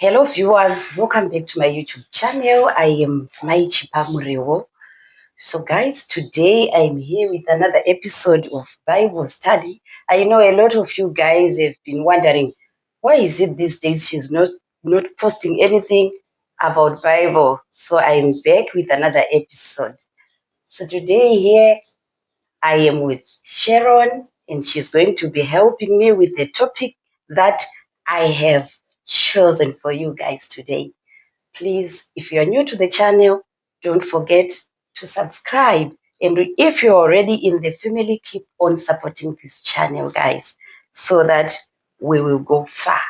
Hello viewers, welcome back to my YouTube channel. I am Maichi Pamuriwo. So guys, today I'm here with another episode of Bible study. I know a lot of you guys have been wondering, why is it these days she's not posting anything about Bible? So I'm back with another episode. So today here I am with Sharon, and she's going to be helping me with the topic that I have chosen for you guys today. Please, if you're new to the channel, don't forget to subscribe. And if you're already in the family, keep on supporting this channel, guys, so that we will go far.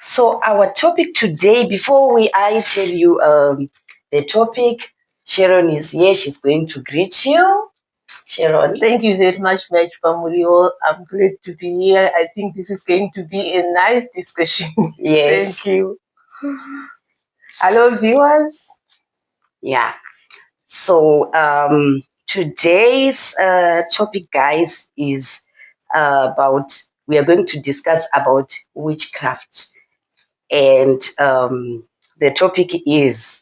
So our topic today, before I tell you the topic, Sharon is here. She's going to greet you. Sharon. Thank you very much, Pamulio. I'm glad to be here. I think this is going to be a nice discussion. Yes. Thank you. Hello, viewers. Yeah. So today's topic, guys, is we are going to discuss about witchcraft. And the topic is,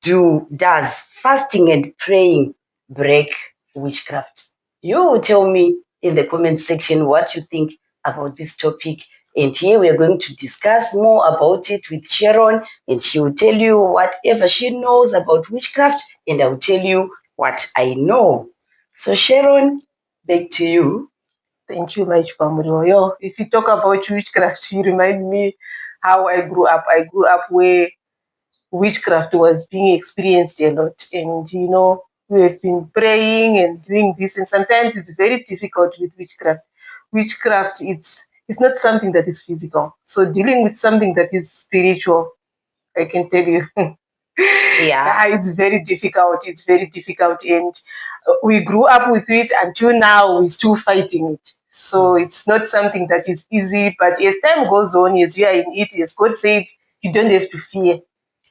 does fasting and praying break witchcraft? You tell me in the comment section what you think about this topic. And here we are going to discuss more about it with Sharon, and she will tell you whatever she knows about witchcraft, and I will tell you what I know. So Sharon, back to you. Thank you, Pamulio. If you talk about witchcraft, you remind me how I grew up. I grew up where witchcraft was being experienced a lot. And, we have been praying and doing this. And sometimes it's very difficult with witchcraft. Witchcraft, it's not something that is physical. So dealing with something that is spiritual, I can tell you, it's very difficult. It's very difficult. And we grew up with it until now, we're still fighting it. So it's not something that is easy. But as time goes on, as we are in it, as God said, you don't have to fear.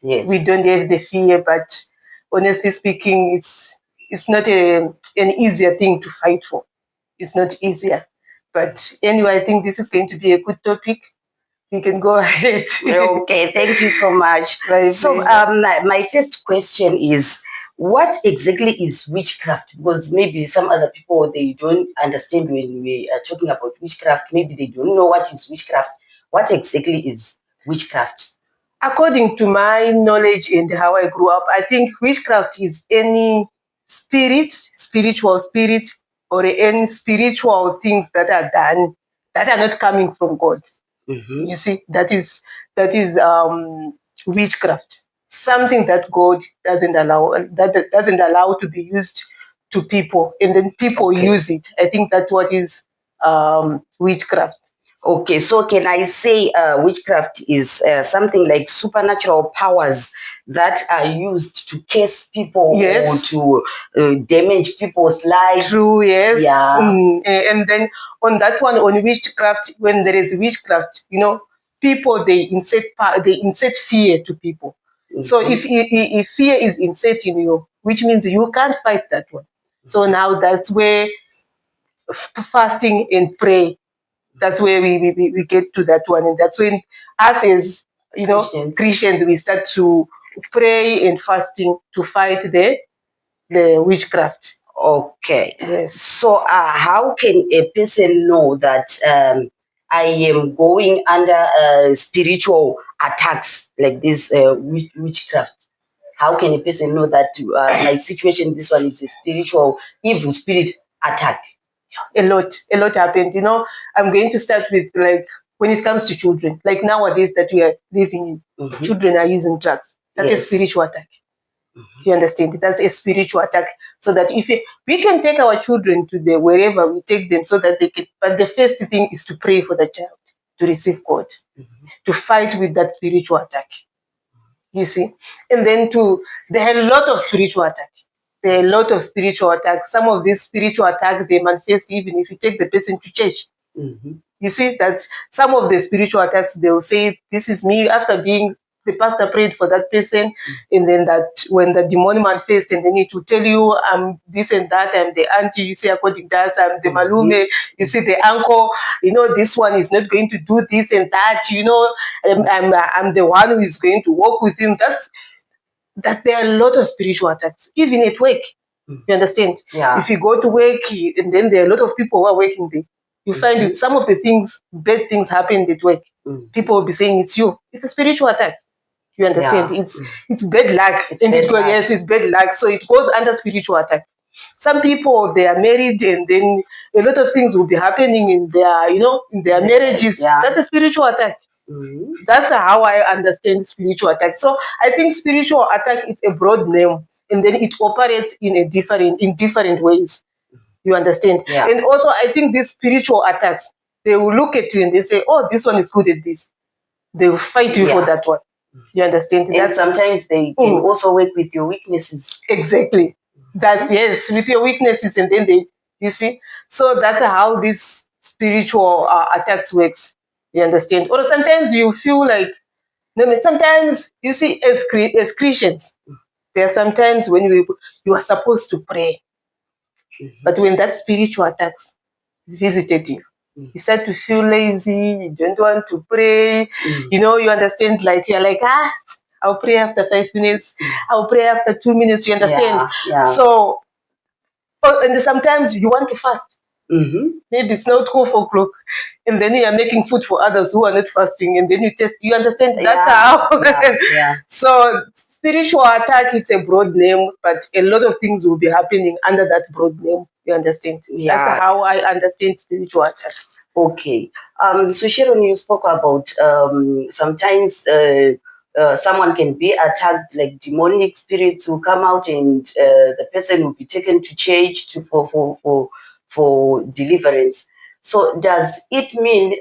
Yes. We don't have the fear, but honestly speaking, it's not an easier thing to fight for. It's not easier. But anyway, I think this is going to be a good topic. You can go ahead. Okay, thank you so much. So my first question is, what exactly is witchcraft? Because maybe some other people, they don't understand when we are talking about witchcraft. Maybe they don't know what is witchcraft. What exactly is witchcraft? According to my knowledge and how I grew up, I think witchcraft is any spiritual spirit, or any spiritual things that are done that are not coming from God. Mm-hmm. You see, that is witchcraft. Something that God doesn't allow to be used to people, and then people use it. I think that's what is witchcraft. Okay, so can I say witchcraft is something like supernatural powers that are used to curse people, yes, or to damage people's lives? True, yes. Yeah. And then on that one, on witchcraft, when there is witchcraft, people, they insert fear to people. Mm-hmm. So if fear is inserted in you, which means you can't fight that one. So now that's where fasting and pray, that's where we get to that one. And that's when us as Christians, we start to pray and fasting to fight the witchcraft. Okay. Yes. So how can a person know that I am going under spiritual attacks like this witchcraft? How can a person know that my situation, this one is a spiritual, evil spirit attack? A lot happened. I'm going to start with, like, when it comes to children, like nowadays that we are living in, children are using drugs. That's a spiritual attack. You understand? That's a spiritual attack. So that if we can take our children to the wherever we take them, so that they can. But the first thing is to pray for the child to receive God, to fight with that spiritual attack. You see, and then there are a lot of spiritual attack. There are a lot of spiritual attacks. Some of these spiritual attacks, they manifest even if you take the person to church. You see, that some of the spiritual attacks, they'll say, this is me after being the pastor prayed for that person, and then that when the demon manifests, and then it will tell you, I'm this and that, I'm the auntie, you see, according to us, I'm the malume, you see, the uncle, this one is not going to do this and that, I'm the one who is going to walk with him. That there are a lot of spiritual attacks, even at work. You understand? Yeah. If you go to work, and then there are a lot of people who are working there, you find it, some of the things, bad things happen at work. People will be saying it's you. It's a spiritual attack. You understand? Yeah. It's bad luck. Yes, it's bad luck. So it goes under spiritual attack. Some people, they are married, and then a lot of things will be happening in their marriages. Yeah. That's a spiritual attack. That's how I understand spiritual attack. So I think spiritual attack is a broad name, and then it operates in different ways. You understand? Yeah. And also, I think these spiritual attacks, they will look at you and they say, "Oh, this one is good at this." They will fight you for that one. You understand? And sometimes they can also work with your weaknesses. Exactly. That's yes, with your weaknesses, and then you see. So that's how these spiritual attacks works. You understand? Or sometimes you feel like, sometimes you see, as Christians, there are sometimes when you are supposed to pray, but when that spiritual attacks visited you, you start to feel lazy. You don't want to pray. You understand? Like you're like, I'll pray after 5 minutes. I'll pray after 2 minutes. You understand? Yeah. So, and sometimes you want to fast. Maybe it's now 12 o'clock, and then you are making food for others who are not fasting, and then you understand? That's how. So spiritual attack, it's a broad name, but a lot of things will be happening under that broad name. You understand? That's how I understand spiritual attacks. Okay. So Sharon, you spoke about sometimes someone can be attacked, like demonic spirits will come out, and the person will be taken to church for deliverance. So does it mean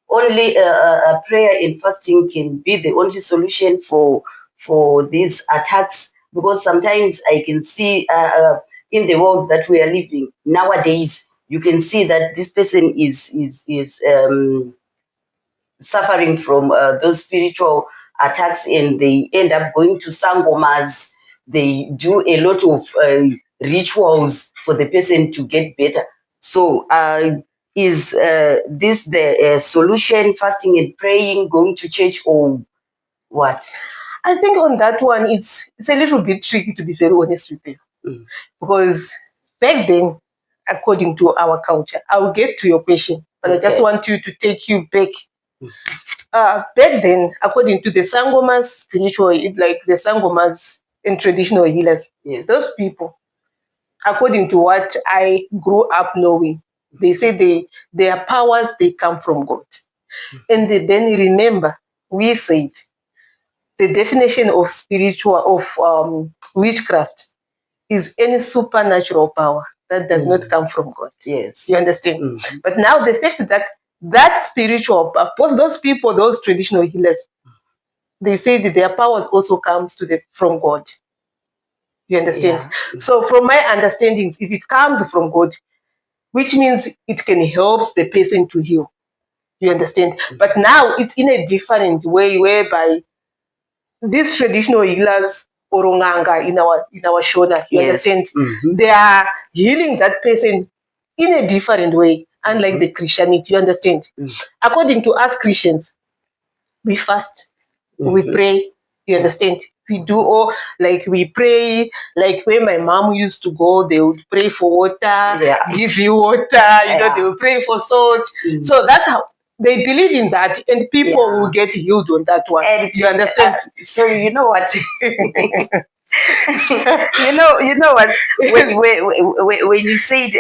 only a prayer and fasting can be the only solution for these attacks? Because sometimes I can see in the world that we are living nowadays, you can see that this person is suffering from those spiritual attacks, and they end up going to sangomas. They do a lot of rituals for the person to get better. So is this the solution, fasting and praying, going to church, or what? I think on that one, it's a little bit tricky, to be very honest with you. Because back then, according to our culture, I will get to your question, but I just want you to take you back. Back then, according to the Sangomas spiritual, like the Sangomas and traditional healers, those people, according to what I grew up knowing, they say their powers, they come from God. And then remember, we said the definition of witchcraft is any supernatural power that does not come from God. Yes. You understand? But now the fact that spiritual, those people, those traditional healers, they say that their powers also comes from God. You understand? So from my understandings, if it comes from God, which means it can help the person to heal. You understand? But now it's in a different way, whereby these traditional healers, oronganga in our shona, you understand? They are healing that person in a different way, unlike the Christianity, you understand? According to us Christians, we fast, we pray, you understand? We do all, like we pray, like where my mom used to go, they would pray for water, give you water, they would pray for salt. So that's how they believe in that, and people will get healed on that one. And you understand? So you know what? you know what? When you said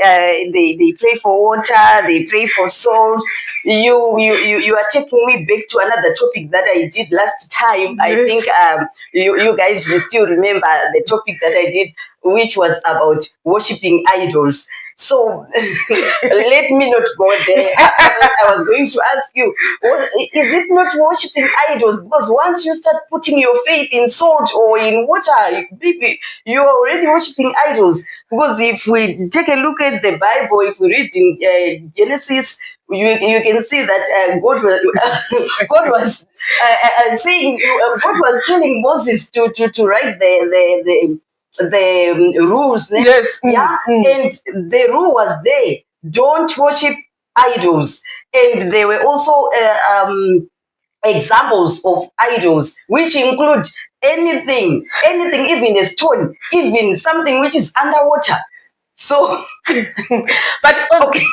they pray for water, they pray for salt, you are taking me back to another topic that I did last time. I think you guys will still remember the topic that I did, which was about worshiping idols. So let me not go there. I was going to ask you, is it not worshiping idols? Because once you start putting your faith in salt or in water, baby, you are already worshiping idols. Because if we take a look at the Bible, if we read in Genesis you can see that God was saying God was telling Moses to write the rules. Yes. Yeah, and the rule was there: don't worship idols, and there were also examples of idols, which include anything, even a stone, even something which is underwater. So, But okay.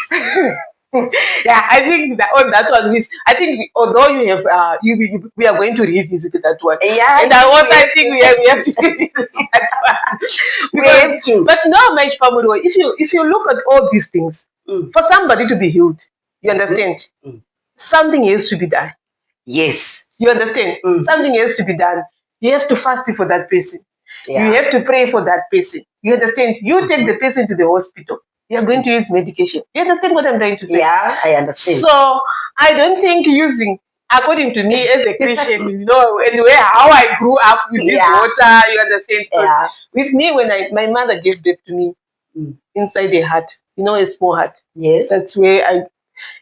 yeah, I think that on that one, I think although you have we are going to revisit that one. Yeah, and I think we have to revisit that one. We have to. But no, Maj Pamuro, if you look at all these things, for somebody to be healed, you understand, something has to be done. Yes. You understand? Something has to be done. You have to fast for that person. Yeah. You have to pray for that person. You understand? You take the person to the hospital. You are going to use medication. You understand what I'm trying to say? Yeah, I understand. So I don't think using, according to me as a Christian, and where how I grew up with this water, you understand? Yeah. With me, when my mother gave birth to me, inside a hut, a small hut. Yes. That's where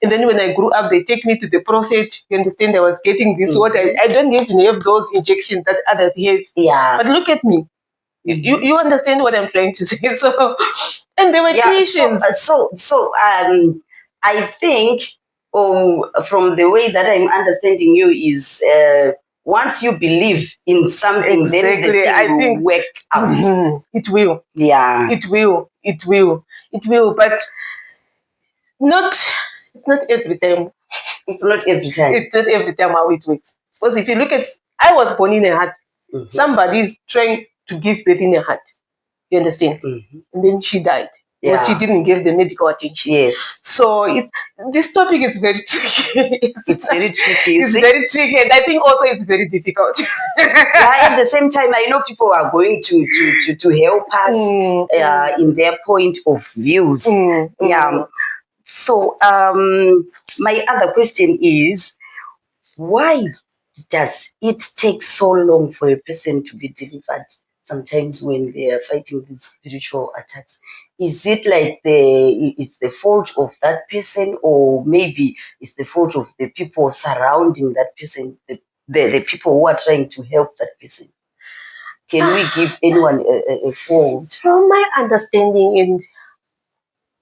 and then when I grew up, they take me to the prophet. You understand? I was getting this water. I don't even have those injections that others have. Yeah. But look at me. You understand what I'm trying to say? So, and they were Christians. So I think from the way that I'm understanding you is once you believe in something, then the thing will work out. It will. Yeah. It will. It will. It will. But it's not every time. It's not every time. It's not every time how it works. Because if you look at, I was born in a hut. Somebody is trying to give birth in a hut. You understand? And then she died. Because she didn't give the medical attention. Yes. So this topic is very tricky. It's very tricky. It's very tricky, and I think also it's very difficult. Yeah, at the same time, I know people are going to help us in their point of views. Yeah. So my other question is, why does it take so long for a person to be delivered? Sometimes when they are fighting these spiritual attacks, is it like it's the fault of that person, or maybe it's the fault of the people surrounding that person, the people who are trying to help that person? Can we give anyone a fault? From my understanding, and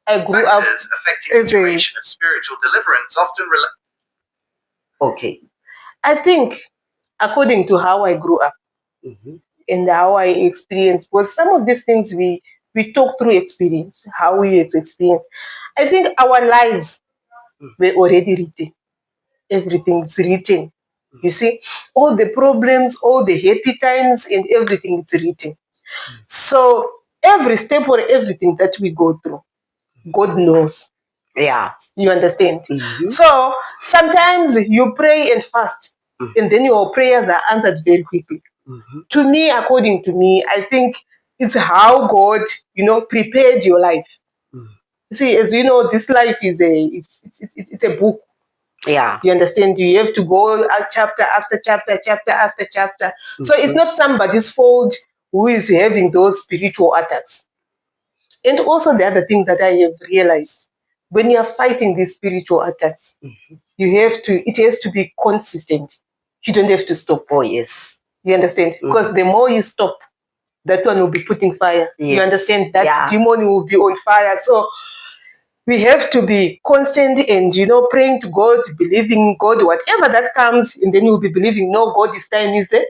I grew up affecting the duration of spiritual deliverance often Okay. I think, according to how I grew up and how I experienced, because some of these things we talk through experience, how we experience. I think our lives were already written. Everything's written. You see, all the problems, all the happy times, and everything is written. So every step or everything that we go through, God knows. Yeah. You understand? So sometimes you pray and fast, and then your prayers are answered very quickly. To me, according to me, I think it's how God, prepared your life. See, as you know, this life is it's a book. Yeah. You understand? You have to go chapter after chapter, chapter after chapter. So it's not somebody's fault who is having those spiritual attacks. And also the other thing that I have realized, when you are fighting these spiritual attacks, it has to be consistent. You don't have to stop. Oh, yes. You understand? Because the more you stop, that one will be putting fire. Yes. You understand? That demon will be on fire. So we have to be constant and, praying to God, believing God, whatever that comes, and then you'll be believing, no, God, this time is the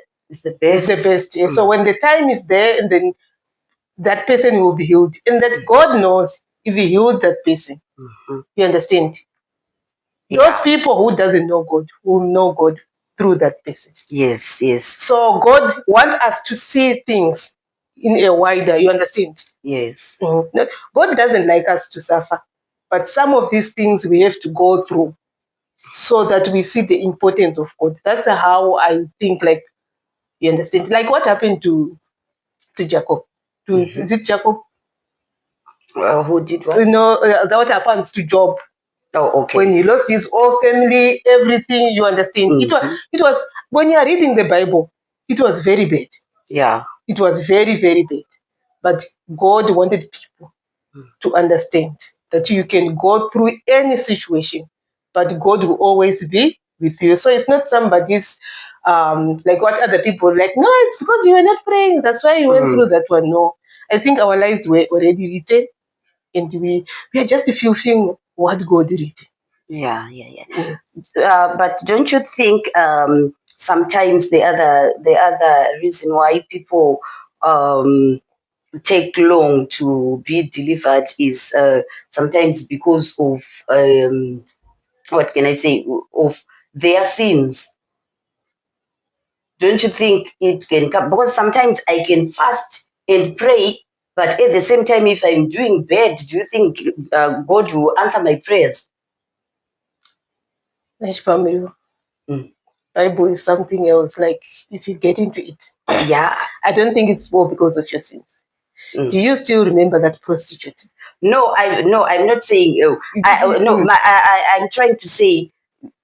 best. It's the best. Yeah. So when the time is there, and then that person will be healed. And that God knows if he healed that person. You understand? Those people who doesn't know God will know God through that person. Yes, yes. So God wants us to see things in a wider, you understand? Yes. God doesn't like us to suffer. But some of these things we have to go through so that we see the importance of God. That's how I think, like, you understand? Like what happened to Jacob. Is it Jacob? Who did what? What happens to Job. Oh, okay. When he lost his whole family, everything, you understand. It was when you are reading the Bible, it was very bad. Yeah. It was very, very bad. But God wanted people to understand that you can go through any situation, but God will always be with you. So it's not somebody's like what other people like. No, it's because you were not praying. That's why you went through that one. No, I think our lives were already written, and we are just fulfilling what God written. Yeah. But don't you think sometimes the other reason why people take long to be delivered is sometimes because of what can I say, of their sins? Don't you think it can come? Because sometimes I can fast and pray, but at the same time, if I'm doing bad, do you think God will answer my prayers? Nice family. Bible is something else. Like if you get into it, Yeah, I don't think it's more because of your sins. Do you still remember that prostitute? No, I'm not saying. I'm trying to say.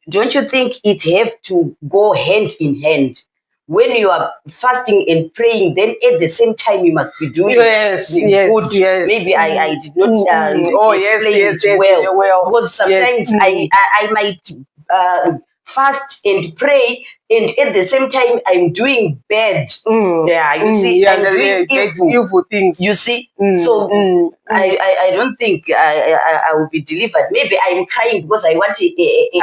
Don't you think it have to go hand in hand? When you are fasting and praying, then at the same time you must be doing good. Maybe I did not explain it well, because sometimes I might fast and pray, and at the same time I'm doing bad. You see, I'm doing evil things. You see, so I don't think I will be delivered. Maybe I'm crying because I want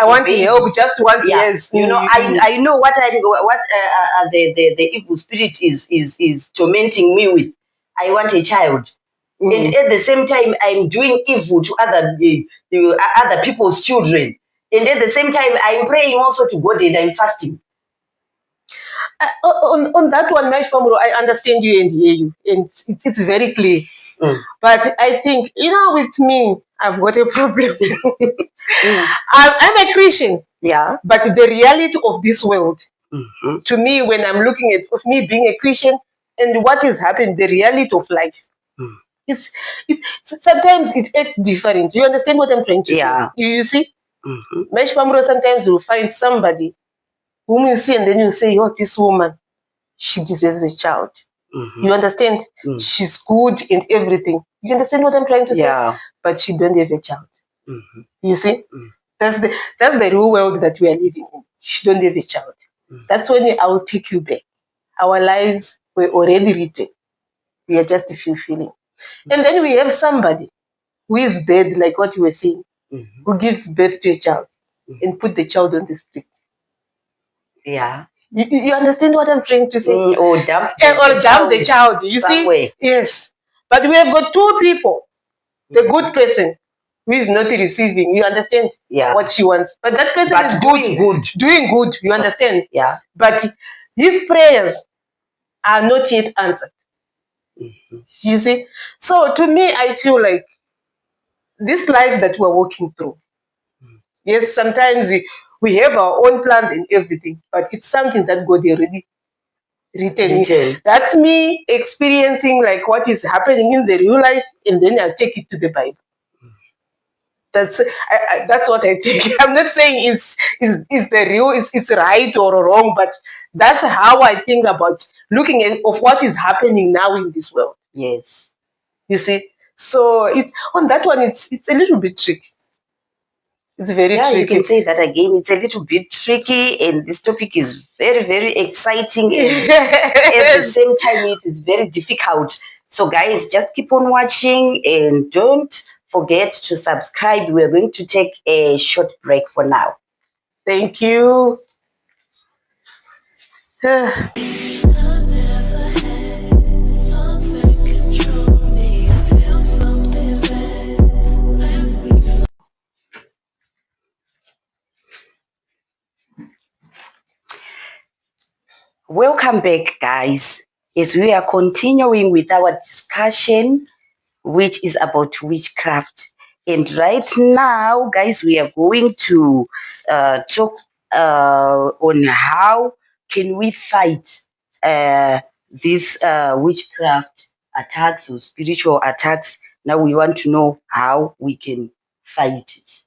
I want to help. Just want yes. I know what the evil spirit is tormenting me with. I want a child. And at the same time, I'm doing evil to other people's children. And at the same time, I'm praying also to God and I'm fasting. On that one, Mesh Pamuro, I understand you and hear you, and it's very clear. But I think, with me, I've got a problem. I'm a Christian. Yeah. But the reality of this world, to me, when I'm looking at of me being a Christian and what is happening, the reality of life, it's sometimes it acts different. You understand what I'm trying to say? You see? Mesh Pamuro, sometimes you'll find somebody whom you see and then you say, oh, this woman, she deserves a child. You understand? She's good in everything. You understand what I'm trying to say? But she don't have a child. You see? That's the real world that we are living in. She don't have a child. That's when I will take you back. Our lives were already written. We are just fulfilling. And then we have somebody who is dead, like what you were saying, who gives birth to a child and put the child on the street. Yeah. You understand what I'm trying to say? Or dump the child. You somewhere. See? Yes. But we have got two people. The good person who is not receiving. You understand what she wants. But that person is good. Doing good. You understand? Yeah. But his prayers are not yet answered. You see? So to me, I feel like this life that we're walking through, yes, sometimes we have our own plans and everything, but it's something that God already written. That's me experiencing like what is happening in the real life, and then I'll take it to the Bible. That's what I think. I'm not saying it's the real, it's right or wrong, but that's how I think about looking at of what is happening now in this world. Yes. You see, so it's on that one. It's a little bit tricky. It's very tricky. You can say that again. It's a little bit tricky, and this topic is very, very exciting. And at the same time, it is very difficult. So, guys, just keep on watching and don't forget to subscribe. We're going to take a short break for now. Thank you. Welcome back, guys, as we are continuing with our discussion, which is about witchcraft. And right now, guys, we are going to talk on how can we fight these witchcraft attacks or spiritual attacks. Now we want to know how we can fight it.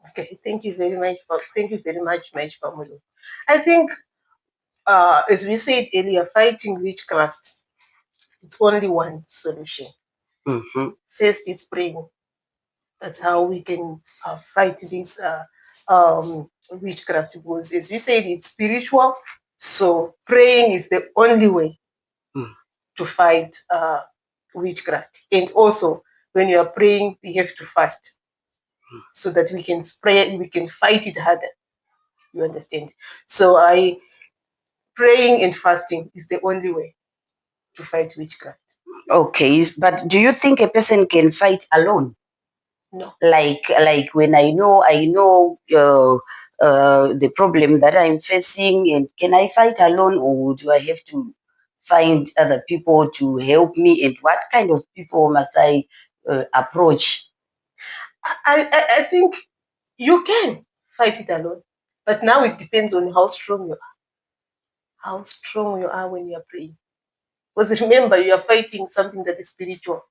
Okay, thank you very much. Thank you very much, Mamulo. I think, as we said earlier, fighting witchcraft, it's only one solution. First, it's praying. That's how we can fight this witchcraft, because as we said, it's spiritual. So praying is the only way to fight witchcraft. And also, when you are praying, you have to fast so that we can fight it harder. You understand? So praying and fasting is the only way to fight witchcraft. Okay, but do you think a person can fight alone? No. Like when I know the problem that I'm facing, and can I fight alone, or do I have to find other people to help me? And what kind of people must I approach? I think you can fight it alone, but now it depends on how strong you are. How strong you are when you are praying. Because remember, you are fighting something that is spiritual.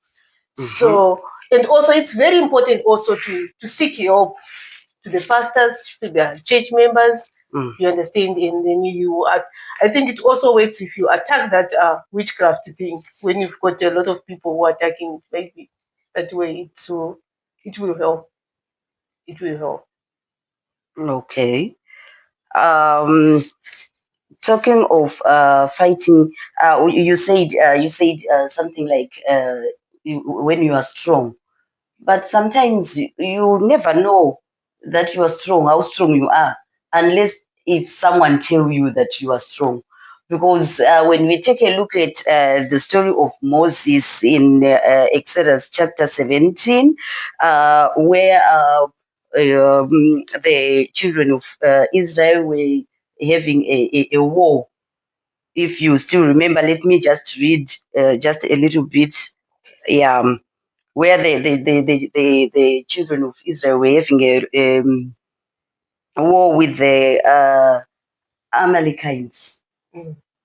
So, and also it's very important also to seek help to the pastors, to the church members. You understand? And then I think it also works if you attack that witchcraft thing when you've got a lot of people who are attacking, maybe that way. So it will help. It will help. Okay. Talking of fighting, you said something like when you are strong. But sometimes you never know that you are strong, how strong you are, unless if someone tell you that you are strong. Because when we take a look at the story of Moses in Exodus chapter 17, where the children of Israel were having a war. If you still remember, let me just read just a little bit. Yeah, where the children of Israel were having a war with the Amalekites.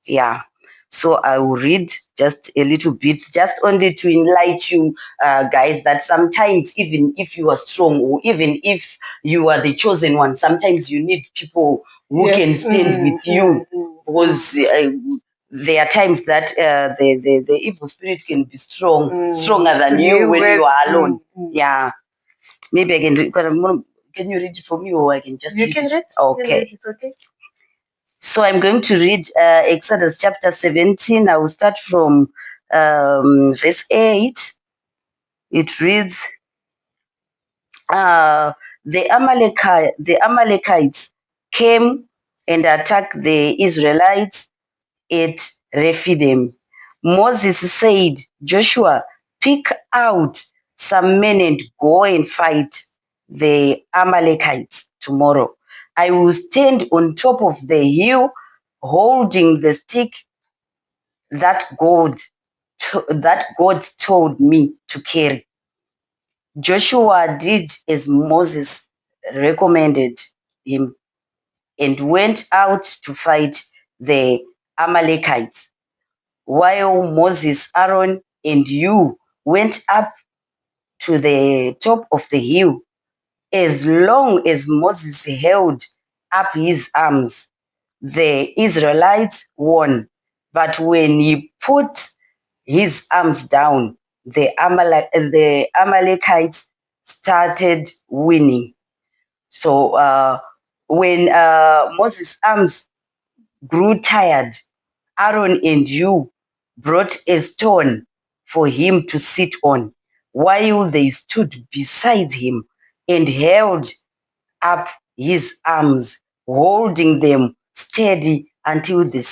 Yeah. So I will read just a little bit, just only to enlighten you guys that sometimes even if you are strong, or even if you are the chosen one, sometimes you need people who can stand with you, because there are times that the evil spirit can be stronger than you when you are alone. Yeah. Maybe I can read. Can you read it for me, or I can just You read can it? read. Okay. It's okay. So I'm going to read Exodus chapter 17. I will start from verse 8. It reads, the Amalekites came and attacked the Israelites at Rephidim. Moses said, Joshua, pick out some men and go and fight the Amalekites tomorrow. I will stand on top of the hill holding the stick that God told me to carry. Joshua did as Moses recommended him and went out to fight the Amalekites, while Moses, Aaron, and you went up to the top of the hill. As long as Moses held up his arms, the Israelites won. But when he put his arms down, the Amalekites started winning. So when Moses' arms grew tired, Aaron and you brought a stone for him to sit on, while they stood beside him and held up his arms, holding them steady until the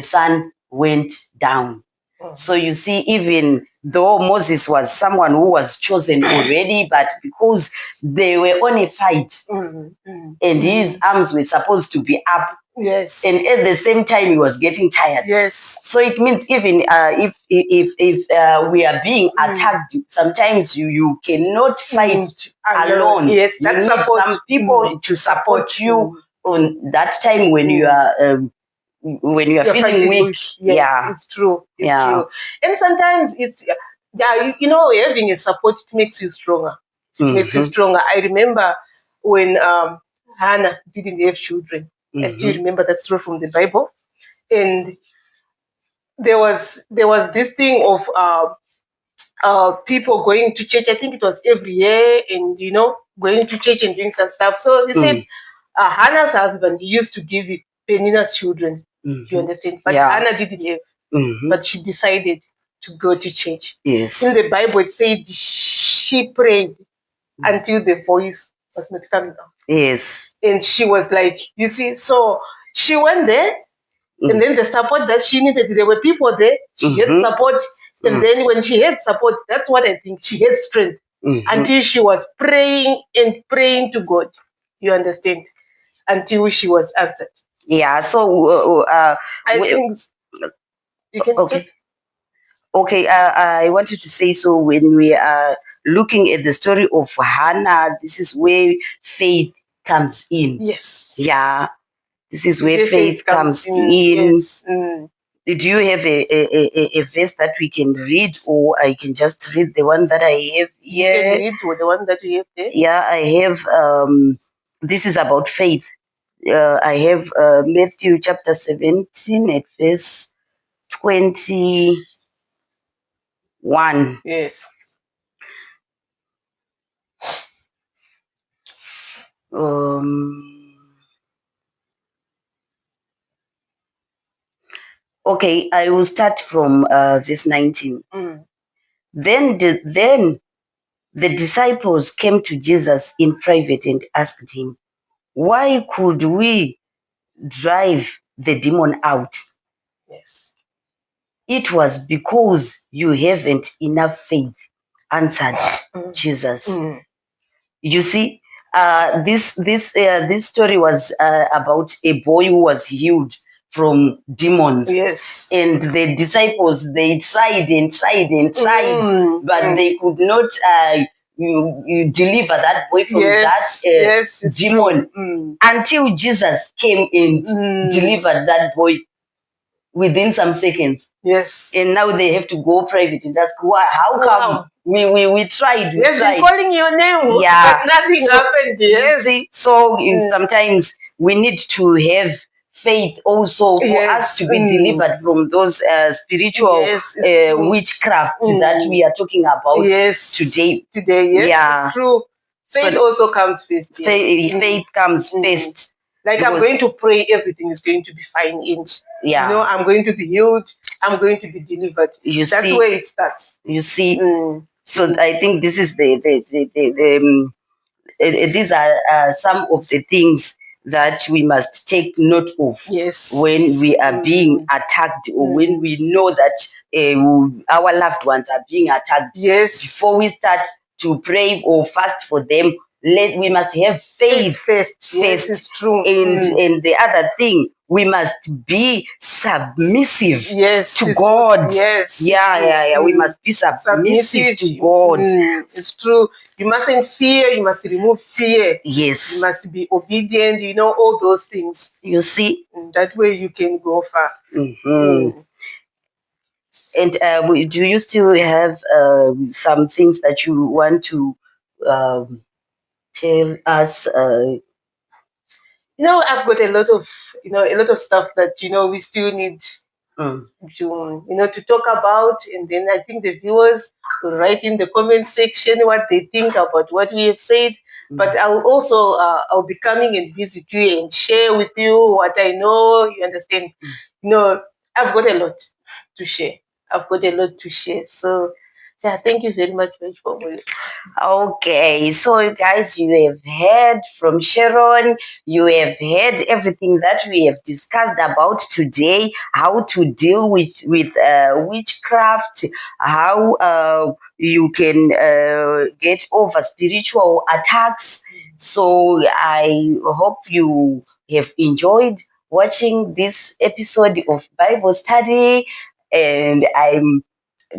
sun went down. So you see, even though Moses was someone who was chosen already, but because they were on a fight and his arms were supposed to be up, Yes. and at the same time he was getting tired. Yes. So it means even if we are being attacked, sometimes you cannot fight alone. Yes, you need some people to support you on that time when you are when you are feeling weak. Yes, it's true. It's true. And sometimes it's having a support, it makes you stronger. It makes you stronger. I remember when Hannah didn't have children. I still remember that story from the Bible. And there was this thing of people going to church. I think it was every year, and going to church and doing some stuff. So he said Hannah's husband, he used to give Penina's children. You understand? But Hannah didn't have. But she decided to go to church. Yes. In the Bible, it said she prayed until the voice was not coming out. Yes. And she was like, you see, so she went there, and then the support that she needed, there were people there, she had support, and then when she had support, that's what I think, she had strength until she was praying and praying to God. You understand? Until she was answered. Yeah, so I think you can okay. Okay, I wanted to say, so when we are looking at the story of Hannah, this is where faith comes in. Yes. Yeah, this is where faith comes in. Yes. Do you have a verse that we can read, or I can just read the one that I have here? You can read the one that you have there. Yeah, I have. This is about faith. I have Matthew chapter 17 at verse 21. Yes. Okay, I will start from verse 19. Then the disciples came to Jesus in private and asked him, "Why could we drive the demon out?" Yes. "It was because you haven't enough faith," answered Jesus. You see, this story was about a boy who was healed from demons. Yes. And the disciples, they tried and tried and tried, but they could not you deliver that boy from that demon until Jesus came and delivered that boy within some seconds. Yes. And now they have to go private and ask, why? How come? We tried. We tried. Been calling your name, but nothing happened. Yes. See, so sometimes we need to have faith also for us to be delivered from those spiritual witchcraft that we are talking about today. Yes, yeah. True. Faith also comes first. Yes. Faith comes first. Like I'm going to pray, everything is going to be fine. Yeah. You know, I'm going to be healed. I'm going to be delivered. That's where it starts. You see. So I think this is these are some of the things that we must take note of. Yes. When we are being attacked, or when we know that our loved ones are being attacked. Yes. Before we start to pray or fast for them, we must have faith first. Yes, it's true. And the other thing, we must be submissive to God. Yes. Yeah. We must be submissive to God. It's true. You mustn't fear. You must remove fear. Yes. You must be obedient. You know, all those things. You see? That way you can go far. And do you still have some things that you want to tell us? I've got a lot of stuff that we still need to talk about, and then I think the viewers will write in the comment section what they think about what we have said. But I'll be coming and visit you and share with you what I know. You understand? I've got a lot to share. So yeah, thank you very much for me. Okay, so guys, you have heard from Sharon. You have heard everything that we have discussed about today, how to deal with witchcraft, how you can get over spiritual attacks. So I hope you have enjoyed watching this episode of Bible study, and I'm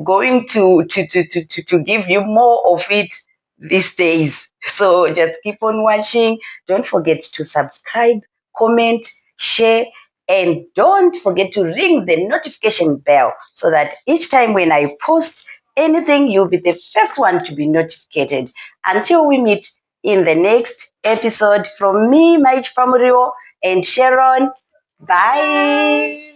going to give you more of it these days. So just keep on watching. Don't forget to subscribe, comment, share, and don't forget to ring the notification bell so that each time when I post anything, you'll be the first one to be notified. Until we meet in the next episode, from me, Maichi Pamurio, and Sharon, bye.